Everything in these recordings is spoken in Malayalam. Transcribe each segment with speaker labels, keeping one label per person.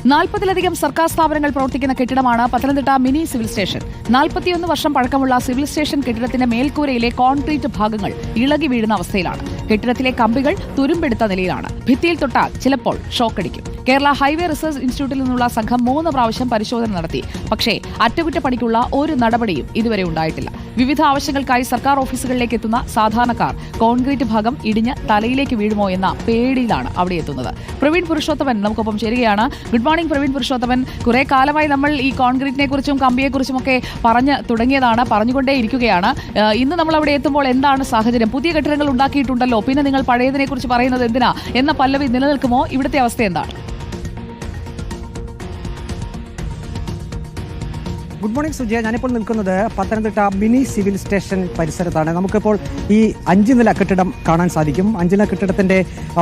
Speaker 1: 40-ലധികം സർക്കാർ സ്ഥാപനങ്ങൾ പ്രവർത്തിക്കുന്ന കെട്ടിടമാണ് പത്തനംതിട്ട മിനി സിവിൽ സ്റ്റേഷൻ. 41 വർഷം പഴക്കമുള്ള സിവിൽ സ്റ്റേഷൻ കെട്ടിടത്തിന്റെ മേൽക്കൂരയിലെ കോൺക്രീറ്റ് ഭാഗങ്ങൾ ഇളകി വീഴുന്ന അവസ്ഥയിലാണ്. കെട്ടിടത്തിലെ കമ്പികൾ തുരുമ്പെടുത്ത നിലയിലാണ്. ഭിത്തിയിൽ തൊട്ടാൽ ചിലപ്പോൾ ഷോക്കടിക്കും. കേരള ഹൈവേ റിസർച്ച് ഇൻസ്റ്റിറ്റ്യൂട്ടിൽ നിന്നുള്ള സംഘം 3 പ്രാവശ്യം പരിശോധന നടത്തി. പക്ഷേ അറ്റകുറ്റപ്പണിക്കുള്ള ഒരു നടപടിയും ഇതുവരെ ഉണ്ടായിട്ടില്ല. വിവിധ ആവശ്യങ്ങൾക്കായി സർക്കാർ ഓഫീസുകളിലേക്ക് എത്തുന്ന സാധാരണക്കാർ കോൺക്രീറ്റ് ഭാഗം ഇടിഞ്ഞ് തലയിലേക്ക് വീഴുമോ എന്ന പേടിയിലാണ് അവിടെ എത്തുന്നത്. പ്രവീൺ പുരുഷോത്തമൻ നമുക്കൊപ്പം ചേരുകയാണ്. Good morning Praveen Purushothaman. കുറെ കാലമായി നമ്മൾ ഈ കോൺക്രീറ്റിനെ കുറിച്ചും കമ്പിയെക്കുറിച്ചും ഒക്കെ പറഞ്ഞുകൊണ്ടേയിരിക്കുകയാണ്. ഇന്ന് നമ്മൾ അവിടെ എത്തുമ്പോൾ എന്താണ് സാഹചര്യം? പുതിയ കെട്ടിടങ്ങൾ ഉണ്ടാക്കിയിട്ടുണ്ടല്ലോ, പിന്നെ നിങ്ങൾ പഴയതിനെ കുറിച്ച് പറയുന്നത് എന്തിനാ എന്ന പല്ലവി നിലനിൽക്കുമോ? ഇവിടുത്തെ അവസ്ഥ എന്താണ്?
Speaker 2: Good morning Sujaya. ഞാനിപ്പോൾ നിൽക്കുന്നത് പത്തനംതിട്ട മിനി സിവിൽ സ്റ്റേഷൻ പരിസരത്താണ്. നമുക്കിപ്പോൾ ഈ 5 നില കെട്ടിടം കാണാൻ സാധിക്കും. 5 നില കെട്ടിടത്തിന്റെ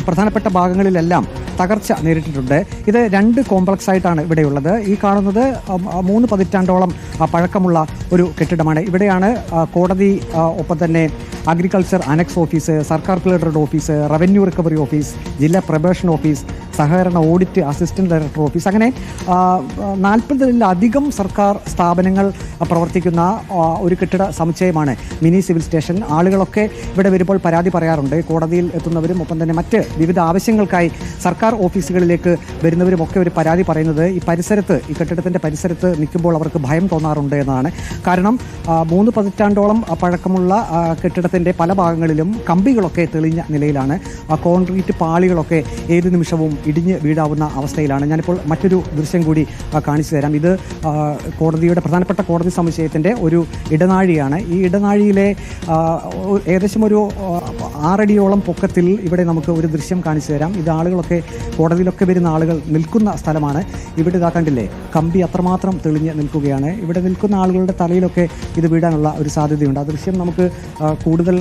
Speaker 2: പ്രധാനപ്പെട്ട ഭാഗങ്ങളിലെല്ലാം തകർച്ച നേരിട്ടിട്ടുണ്ട്. ഇത് 2 കോംപ്ലക്സ് ആയിട്ടാണ് ഇവിടെയുള്ളത്. ഈ കാണുന്നത് 3 പതിറ്റാണ്ടോളം പഴക്കമുള്ള ഒരു കെട്ടിടമാണ്. ഇവിടെയാണ് കോടതി, ഒപ്പം തന്നെ അഗ്രികൾച്ചർ അനക്സ് ഓഫീസ്, സർക്കാർ ക്ലർക്കറുടെ ഓഫീസ്, റവന്യൂ റിക്കവറി ഓഫീസ്, ജില്ലാ പ്രൊബേഷൻ ഓഫീസ്, സഹകരണ ഓഡിറ്റ് അസിസ്റ്റന്റ് ഡയറക്ടർ ഓഫീസ്, അങ്ങനെ 40-ലധികം സർക്കാർ സ്ഥാപനങ്ങൾ പ്രവർത്തിക്കുന്ന ഒരു കെട്ടിട സമുച്ചയമാണ് മിനി സിവിൽ സ്റ്റേഷൻ. ആളുകളൊക്കെ ഇവിടെ വരുമ്പോൾ പരാതി പറയാറുണ്ട്. കോടതിയിൽ എത്തുന്നവരും ഒപ്പം തന്നെ മറ്റ് വിവിധ ആവശ്യങ്ങൾക്കായി സർക്കാർ ഓഫീസുകളിലേക്ക് വരുന്നവരും ഒക്കെ ഒരു പരാതി പറയുന്നത് ഈ കെട്ടിടത്തിൻ്റെ പരിസരത്ത് നിൽക്കുമ്പോൾ അവർക്ക് ഭയം തോന്നാറുണ്ട് എന്നതാണ്. കാരണം 3 പതിറ്റാണ്ടോളം പഴക്കമുള്ള കെട്ടിടത്തിൻ്റെ പല ഭാഗങ്ങളിലും കമ്പികളൊക്കെ തെളിഞ്ഞ നിലയിലാണ്. കോൺക്രീറ്റ് പാളികളൊക്കെ ഏത് നിമിഷവും ഇടിഞ്ഞ് വീഴാവുന്ന അവസ്ഥയിലാണ്. ഞാനിപ്പോൾ മറ്റൊരു ദൃശ്യം കൂടി കാണിച്ചു തരാം. ഇത് പ്രധാനപ്പെട്ട കോടതി സമുച്ചയത്തിൻ്റെ ഒരു ഇടനാഴിയാണ്. ഈ ഇടനാഴിയിലെ ഏകദേശം ഒരു 6 അടിയോളം പൊക്കത്തിൽ ഇവിടെ നമുക്ക് ഒരു ദൃശ്യം കാണിച്ചു തരാം. ഇത് ആളുകളൊക്കെ, കോടതിയിലൊക്കെ വരുന്ന ആളുകൾ നിൽക്കുന്ന സ്ഥലമാണ്. ഇവിടെ കണ്ടില്ലേ, കമ്പി അത്രമാത്രം തെളിഞ്ഞ് നിൽക്കുകയാണ്. ഇവിടെ നിൽക്കുന്ന ആളുകളുടെ തലയിലൊക്കെ ഇത് വീഴാനുള്ള ഒരു സാധ്യതയുണ്ട്. ആ ദൃശ്യം നമുക്ക് കൂടുതൽ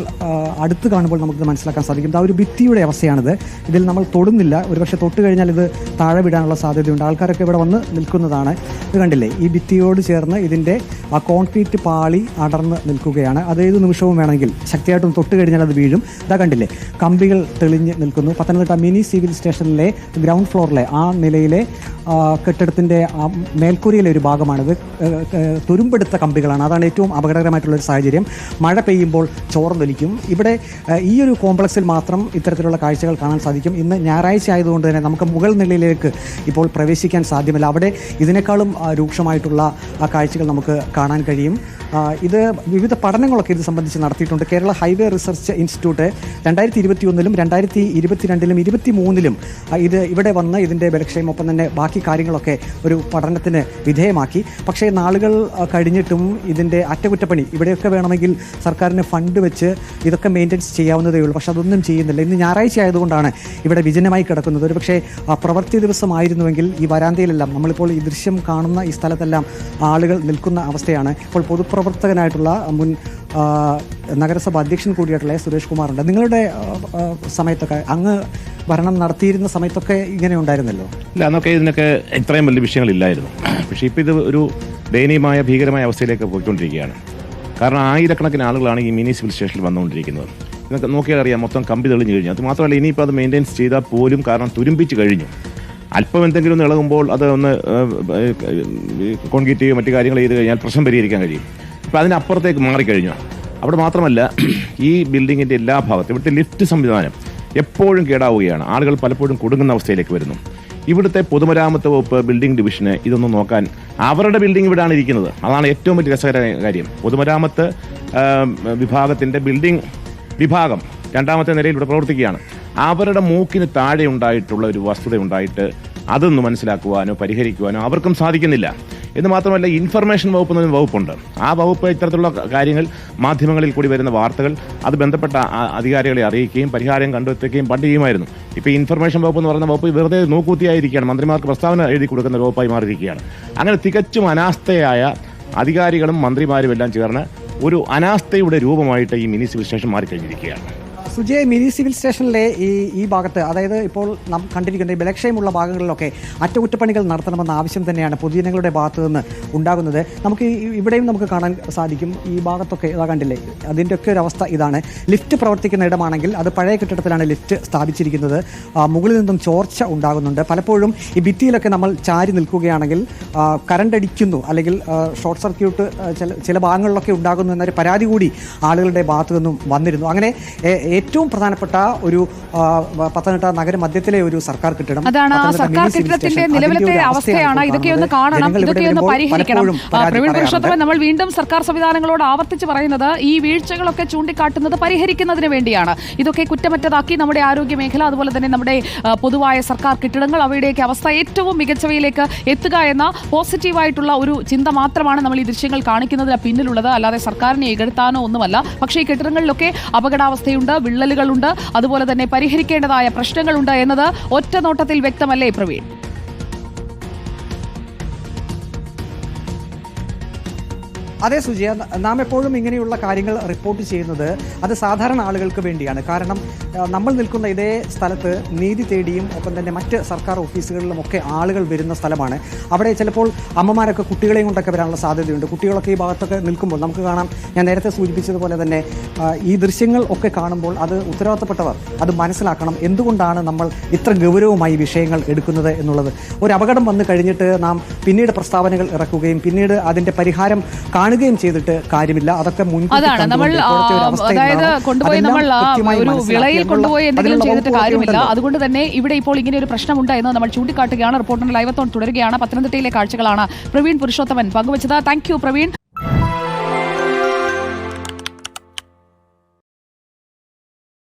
Speaker 2: അടുത്ത് കാണുമ്പോൾ നമുക്ക് മനസ്സിലാക്കാൻ സാധിക്കും. ആ ഒരു ഭിത്തിയുടെ അവസ്ഥയാണിത്. ഇതിൽ നമ്മൾ തൊടുന്നില്ല. ഒരുപക്ഷെ തൊട്ട് കഴിഞ്ഞാൽ ഇത് താഴെ വിടാനുള്ള സാധ്യതയുണ്ട്. ആൾക്കാരൊക്കെ ഇവിടെ വന്ന് നിൽക്കുന്നതാണ്. ഇത് കണ്ടില്ലേ, ഈ ഭിത്തിയോട് ചേർന്ന് ഇതിൻ്റെ ആ കോൺക്രീറ്റ് പാളി അടർന്ന് നിൽക്കുകയാണ്. അതേത് നിമിഷവും വേണമെങ്കിൽ ശക്തിയായിട്ടും തൊട്ട് കഴിഞ്ഞാൽ അത് വീഴും. ഇതാ കണ്ടില്ലേ, കമ്പികൾ തെളിഞ്ഞ് നിൽക്കുന്നു. പത്തനംതിട്ട മിനി സിവിൽ സ്റ്റേഷനിലെ ഗ്രൗണ്ട് ഫ്ലോറിലെ ആ നിലയിലെ കെട്ടിടത്തിൻ്റെ മേൽക്കൂരയിലെ ഒരു ഭാഗമാണിത്. തുരുമ്പെടുത്ത കമ്പികളാണ്. അതാണ് ഏറ്റവും അപകടകരമായിട്ടുള്ളൊരു സാഹചര്യം. മഴ പെയ്യുമ്പോൾ ചോർന്നൊലിക്കും. ഇവിടെ ഈ ഒരു കോംപ്ലക്സിൽ മാത്രം ഇത്തരത്തിലുള്ള കാഴ്ചകൾ കാണാൻ സാധിക്കും. ഇന്ന് ഞായറാഴ്ച ആയതുകൊണ്ട് തന്നെ നമുക്ക് മുകൾ നിലയിലേക്ക് ഇപ്പോൾ പ്രവേശിക്കാൻ സാധ്യമല്ല. അവിടെ ഇതിനേക്കാളും രൂക്ഷമായിട്ടുള്ള കാഴ്ചകൾ നമുക്ക് കാണാൻ കഴിയും. ഇത് വിവിധ പഠനങ്ങളൊക്കെ ഇത് സംബന്ധിച്ച് നടത്തിയിട്ടുണ്ട്. കേരള ഹൈവേ റിസർച്ച് ഇൻസ്റ്റിറ്റ്യൂട്ട് 2021-ലും 2022-ലും 2023-ലും ഇവിടെ വന്ന് ഇതിൻ്റെ ബലക്ഷയം ഒപ്പം തന്നെ ബാക്കി കാര്യങ്ങളൊക്കെ ഒരു പഠനത്തിന് വിധേയമാക്കി. പക്ഷേ നാളുകൾ കഴിഞ്ഞിട്ടും ഇതിൻ്റെ അറ്റകുറ്റപ്പണി ഇവിടെയൊക്കെ വേണമെങ്കിൽ സർക്കാരിന് ഫണ്ട് വെച്ച് ഇതൊക്കെ മെയിൻ്റെനൻസ് ചെയ്യാവുന്നതേ ഉള്ളൂ. പക്ഷെ അതൊന്നും ചെയ്യുന്നില്ല. ഇന്ന് ഞായറാഴ്ച ആയതുകൊണ്ടാണ് ഇവിടെ വിജനമായി കിടക്കുന്നത്. ഒരു പക്ഷേ പ്രവൃത്തി ദിവസമായിരുന്നുവെങ്കിൽ ഈ വരാന്തയിലെല്ലാം, നമ്മളിപ്പോൾ ഈ ദൃശ്യം കാണുന്ന ഈ സ്ഥലത്തെല്ലാം ആളുകൾ നിൽക്കുന്ന അവസ്ഥയാണ്. ഇപ്പോൾ പൊതുപ്രവർത്തകനായിട്ടുള്ള മുൻ നഗരസഭ അധ്യക്ഷൻ കൂടിയായിട്ടുള്ള സുരേഷ് കുമാറുണ്ട്. നിങ്ങളുടെ സമയത്തൊക്കെ, അങ്ങ് ഭരണം നടത്തിയിരുന്ന സമയത്തൊക്കെ ഇങ്ങനെ ഉണ്ടായിരുന്നല്ലോ?
Speaker 3: ഇല്ല, അന്നൊക്കെ ഇതിനൊക്കെ ഇത്രയും വലിയ വിഷയങ്ങളില്ലായിരുന്നു. പക്ഷേ ഇപ്പോൾ ഇത് ഒരു ദയനീയമായ ഭീകരമായ അവസ്ഥയിലേക്ക് പോയിക്കൊണ്ടിരിക്കുകയാണ്. കാരണം ആയിരക്കണക്കിന് ആളുകളാണ് ഈ മിനി സിവിൽ സ്റ്റേഷനിൽ വന്നുകൊണ്ടിരിക്കുന്നത്. ഇതൊക്കെ നോക്കിയാൽ അറിയാം, മൊത്തം കമ്പി തെളിഞ്ഞു കഴിഞ്ഞു. അത് മാത്രമല്ല, ഇനിയിപ്പോൾ അത് മെയിൻ്റെനൻസ് ചെയ്താൽ പോലും, കാരണം തുരുമ്പിച്ച് കഴിഞ്ഞു. അല്പം എന്തെങ്കിലും ഒന്ന് ഇളകുമ്പോൾ അത് ഒന്ന് കോൺക്രീറ്റ് മറ്റു കാര്യങ്ങൾ ചെയ്ത് കഴിഞ്ഞാൽ പ്രശ്നം പരിഹരിക്കാൻ കഴിയും. ഇപ്പോൾ അതിനപ്പുറത്തേക്ക് മാറിക്കഴിഞ്ഞു. അവിടെ മാത്രമല്ല, ഈ ബിൽഡിങ്ങിൻ്റെ എല്ലാ ഭാഗത്തും ഇവിടുത്തെ ലിഫ്റ്റ് സംവിധാനം എപ്പോഴും കേടാവുകയാണ്. ആളുകൾ പലപ്പോഴും കുടുങ്ങുന്ന അവസ്ഥയിലേക്ക് വരുന്നു. ഇവിടുത്തെ പൊതുമരാമത്ത് വകുപ്പ് ബിൽഡിംഗ് ഡിവിഷന് ഇതൊന്നും നോക്കാൻ, അവരുടെ ബിൽഡിംഗ് ഇവിടെയാണ് ഇരിക്കുന്നത്. അതാണ് ഏറ്റവും വലിയ രസകരമായ കാര്യം. പൊതുമരാമത്ത് വിഭാഗത്തിൻ്റെ ബിൽഡിംഗ് വിഭാഗം 2ാമത്തെ നിലയിൽ ഇവിടെ പ്രവർത്തിക്കുകയാണ്. അവരുടെ മൂക്കിന് താഴെ ഉണ്ടായിട്ടുള്ള ഒരു വസ്തുത ഉണ്ടായിട്ട് അതൊന്ന് മനസ്സിലാക്കുവാനോ പരിഹരിക്കുവാനോ അവർക്കും സാധിക്കുന്നില്ല. എന്ന് മാത്രമല്ല, ഇൻഫർമേഷൻ വകുപ്പ് എന്നൊരു വകുപ്പുണ്ട്. ആ വകുപ്പ് ഇത്തരത്തിലുള്ള കാര്യങ്ങൾ, മാധ്യമങ്ങളിൽ കൂടി വരുന്ന വാർത്തകൾ അത് ബന്ധപ്പെട്ട അധികാരികളെ അറിയിക്കുകയും പരിഹാരം കണ്ടെത്തുകയും പണ്ട് ചെയ്യുമായിരുന്നു. ഇപ്പോൾ ഇൻഫർമേഷൻ വകുപ്പ് എന്ന് പറയുന്ന വകുപ്പ് വെറുതെ നോക്കൂത്തിയായിരിക്കുകയാണ്. മന്ത്രിമാർക്ക് പ്രസ്താവന എഴുതി കൊടുക്കുന്ന വകുപ്പായി മാറിയിരിക്കുകയാണ്. അങ്ങനെ തികച്ചും അനാസ്ഥയായ അധികാരികളും മന്ത്രിമാരും എല്ലാം ചേർന്ന് ഒരു അനാസ്ഥയുടെ രൂപമായിട്ട് ഈ മിനി സിവിൽ സ്റ്റേഷൻ മാറിക്കഴിഞ്ഞിരിക്കുകയാണ്.
Speaker 2: സുജയ്, മിനി സിവിൽ സ്റ്റേഷനിലെ ഈ ഭാഗത്ത്, അതായത് ഇപ്പോൾ നാം കണ്ടിരിക്കുന്ന ഈ ബലക്ഷയമുള്ള ഭാഗങ്ങളിലൊക്കെ അറ്റകുറ്റപ്പണികൾ നടത്തണമെന്ന ആവശ്യം തന്നെയാണ് പൊതുജനങ്ങളുടെ ഭാഗത്തു നിന്ന് ഉണ്ടാകുന്നത്. നമുക്ക് ഇവിടെയും നമുക്ക് കാണാൻ സാധിക്കും, ഈ ഭാഗത്തൊക്കെ ഇതാ കണ്ടില്ലേ, അതിൻ്റെയൊക്കെ ഒരു അവസ്ഥ ഇതാണ്. ലിഫ്റ്റ് പ്രവർത്തിക്കുന്ന ഇടമാണെങ്കിൽ അത് പഴയ കെട്ടിടത്തിലാണ് ലിഫ്റ്റ് സ്ഥാപിച്ചിരിക്കുന്നത്. മുകളിൽ നിന്നും ചോർച്ച ഉണ്ടാകുന്നുണ്ട്. പലപ്പോഴും ഈ ഭിത്തിയിലൊക്കെ നമ്മൾ ചാരി നിൽക്കുകയാണെങ്കിൽ കറണ്ട് അടിക്കുന്നു, അല്ലെങ്കിൽ ഷോർട്ട് സർക്യൂട്ട് ചില ഭാഗങ്ങളിലൊക്കെ ഉണ്ടാകുന്നു എന്നൊരു പരാതി കൂടി ആളുകളുടെ ഭാഗത്തു നിന്നും വന്നിരുന്നു. അങ്ങനെ ഏറ്റവും പ്രധാനപ്പെട്ട ഒരു പത്തനംതിട്ട നഗരമധ്യത്തിലെ ഒരു സർക്കാർ കെട്ടിടം,
Speaker 1: അതാണ് ആ സർക്കാർ കെട്ടിടത്തിന്റെ നിലവിലത്തെ അവസ്ഥയാണ്. ഇതൊക്കെയൊന്ന് കാണണം, ഇതൊക്കെയൊന്ന് പരിഹരിക്കണം. പ്രവീൺ പുരുഷോത്തമൻ, നമ്മൾ വീണ്ടും സർക്കാർ സംവിധാനങ്ങളോട് ആവർത്തിച്ച് പറയുന്നത് ഈ വീഴ്ചകളൊക്കെ ചൂണ്ടിക്കാട്ടുന്നത് പരിഹരിക്കുന്നതിന് വേണ്ടിയാണ്. ഇതൊക്കെ കുറ്റമറ്റതാക്കി നമ്മുടെ ആരോഗ്യ മേഖല, അതുപോലെ തന്നെ നമ്മുടെ പൊതുവായ സർക്കാർ കെട്ടിടങ്ങൾ, അവയുടെയൊക്കെ അവസ്ഥ ഏറ്റവും മികച്ചവയിലേക്ക് എത്തുക എന്ന പോസിറ്റീവായിട്ടുള്ള ഒരു ചിന്ത മാത്രമാണ് നമ്മൾ ഈ ദൃശ്യങ്ങൾ കാണിക്കുന്നതിന് പിന്നിലുള്ളത്. അല്ലാതെ സർക്കാരിനെ ഇകഴ്ത്താനോ ഒന്നുമല്ല. പക്ഷേ ഈ കെട്ടിടങ്ങളിലൊക്കെ അപകടാവസ്ഥയുണ്ട്, വിള്ളലുകളുണ്ട്, അതുപോലെ തന്നെ പരിഹരിക്കേണ്ടതായ പ്രശ്നങ്ങളുണ്ട് എന്നത് ഒറ്റ നോട്ടത്തിൽ വ്യക്തമല്ലേ പ്രവീൺ?
Speaker 2: അതെ സുജിയ, നാം എപ്പോഴും ഇങ്ങനെയുള്ള കാര്യങ്ങൾ റിപ്പോർട്ട് ചെയ്യുന്നത് അത് സാധാരണ ആളുകൾക്ക് വേണ്ടിയാണ്. കാരണം നമ്മൾ നിൽക്കുന്ന ഇതേ സ്ഥലത്ത് നീതി തേടിയും ഒപ്പം തന്നെ മറ്റ് സർക്കാർ ഓഫീസുകളിലുമൊക്കെ ആളുകൾ വരുന്ന സ്ഥലമാണ്. അവിടെ ചിലപ്പോൾ അമ്മമാരൊക്കെ കുട്ടികളെയും കൊണ്ടൊക്കെ വരാനുള്ള സാധ്യതയുണ്ട്. കുട്ടികളൊക്കെ ഈ ഭാഗത്തൊക്കെ നിൽക്കുമ്പോൾ നമുക്ക് കാണാം, ഞാൻ നേരത്തെ സൂചിപ്പിച്ചതുപോലെ തന്നെ ഈ ദൃശ്യങ്ങൾ ഒക്കെ കാണുമ്പോൾ അത് ഉത്തരവാദിത്തപ്പെട്ടവർ അത് മനസ്സിലാക്കണം. എന്തുകൊണ്ടാണ് നമ്മൾ ഇത്ര ഗൗരവമായി വിഷയങ്ങൾ എടുക്കുന്നത് എന്നുള്ളത്. ഒരു അപകടം വന്നു കഴിഞ്ഞിട്ട് നാം പിന്നീട് പ്രസ്താവനകൾ ഇറക്കുകയും പിന്നീട് അതിന്റെ പരിഹാരം കാണുകയും ചെയ്തിട്ട് കാര്യമില്ല. അതൊക്കെ
Speaker 1: അതാണ് നമ്മൾ, അതായത് കൊണ്ടുപോയി നമ്മൾ ഒരു വിളയിൽ കൊണ്ടുപോയി എന്തെങ്കിലും ചെയ്തിട്ട് കാര്യമില്ല. അതുകൊണ്ട് തന്നെ ഇവിടെ ഇപ്പോൾ ഇങ്ങനെ ഒരു പ്രശ്നമുണ്ട് എന്ന് നമ്മൾ ചൂണ്ടിക്കാട്ടുകയാണ്. റിപ്പോർട്ടറിന്റെ ലൈവത്തോൺ തുടരുകയാണ്. പത്തനംതിട്ടയിലെ കാഴ്ചകളാണ് പ്രവീൺ പുരുഷോത്തമൻ പങ്കുവച്ചത്. Thank you Praveen.